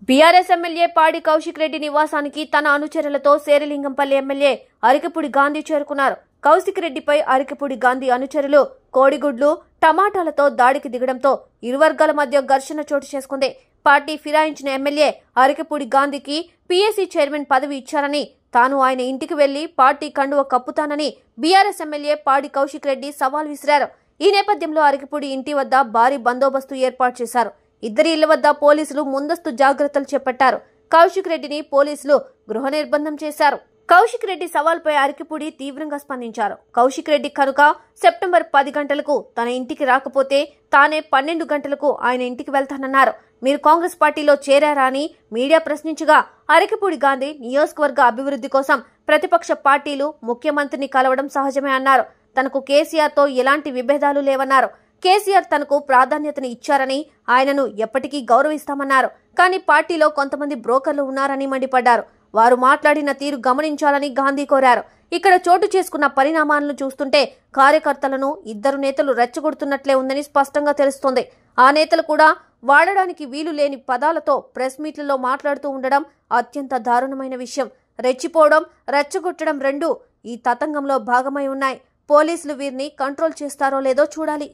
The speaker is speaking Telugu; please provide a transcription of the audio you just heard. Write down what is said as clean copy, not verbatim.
బీఆర్ఎస్ ఎమ్మెల్యే పాడి కౌశిక్ రెడ్డి నివాసానికి తన అనుచరులతో శేరిలింగంపల్లి ఎమ్మెల్యే అరికెపూడి గాంధీ చేరుకున్నారు. కౌశిక్ రెడ్డిపై అరికెపూడి గాంధీ అనుచరులు కోడిగుడ్లు, టమాటాలతో దాడికి దిగడంతో ఇరు వర్గాల మధ్య ఘర్షణ చోటు చేసుకుంది. పార్టీ ఫిరాయించిన ఎమ్మెల్యే అరికెపూడి గాంధీకి పీఏసీ చైర్మన్ పదవి ఇచ్చారని, తాను ఆయన ఇంటికి వెళ్లి పార్టీ కండువ కప్పుతానని బీఆర్ఎస్ ఎమ్మెల్యే పాడి కౌశిక్ రెడ్డి సవాల్ విసిరారు. ఈ నేపథ్యంలో అరికెపూడి ఇంటి వద్ద భారీ బందోబస్తు ఏర్పాటు చేశారు. ఇద్దరి ఇళ్ల వద్ద పోలీసులు ముందస్తు జాగ్రత్తలు చేపట్టారు. కౌశిక్ రెడ్డిని పోలీసులు గృహ నిర్బంధం చేశారు. కౌశిక్ రెడ్డి సవాల్పై అరికెపూడి తీవ్రంగా స్పందించారు. కౌశిక్ రెడ్డి కనుక సెప్టెంబర్ 10 గంటలకు తన ఇంటికి రాకపోతే తానే 12 గంటలకు ఆయన ఇంటికి వెళ్తానన్నారు. మీరు కాంగ్రెస్ పార్టీలో చేరారా అని మీడియా ప్రశ్నించగా అరికెపూడి గాంధీ నియోజకవర్గ అభివృద్ధి కోసం ప్రతిపక్ష పార్టీలు ముఖ్యమంత్రిని కలవడం సహజమే అన్నారు. తనకు కేసీఆర్తో ఎలాంటి విభేదాలు లేవన్నారు. కేసీఆర్ తనకు ప్రాధాన్యతను ఇచ్చారని, ఆయనను ఎప్పటికీ గౌరవిస్తామన్నారు. కానీ పార్టీలో కొంతమంది బ్రోకర్లు ఉన్నారని మండిపడ్డారు. వారు మాట్లాడిన తీరు గమనించాలని గాంధీ కోరారు. ఇక్కడ చోటు చేసుకున్న పరిణామాలను చూస్తుంటే కార్యకర్తలను ఇద్దరు నేతలు రెచ్చగొడుతున్నట్లే ఉందని స్పష్టంగా తెలుస్తోంది. ఆ నేతలు కూడా వాడడానికి వీలు లేని పదాలతో ప్రెస్ మీట్లలో మాట్లాడుతూ ఉండడం అత్యంత దారుణమైన విషయం. రెచ్చిపోవడం, రెచ్చగొట్టడం రెండూ ఈ తతంగంలో భాగమై ఉన్నాయి. పోలీసులు వీరిని కంట్రోల్ చేస్తారో లేదో చూడాలి.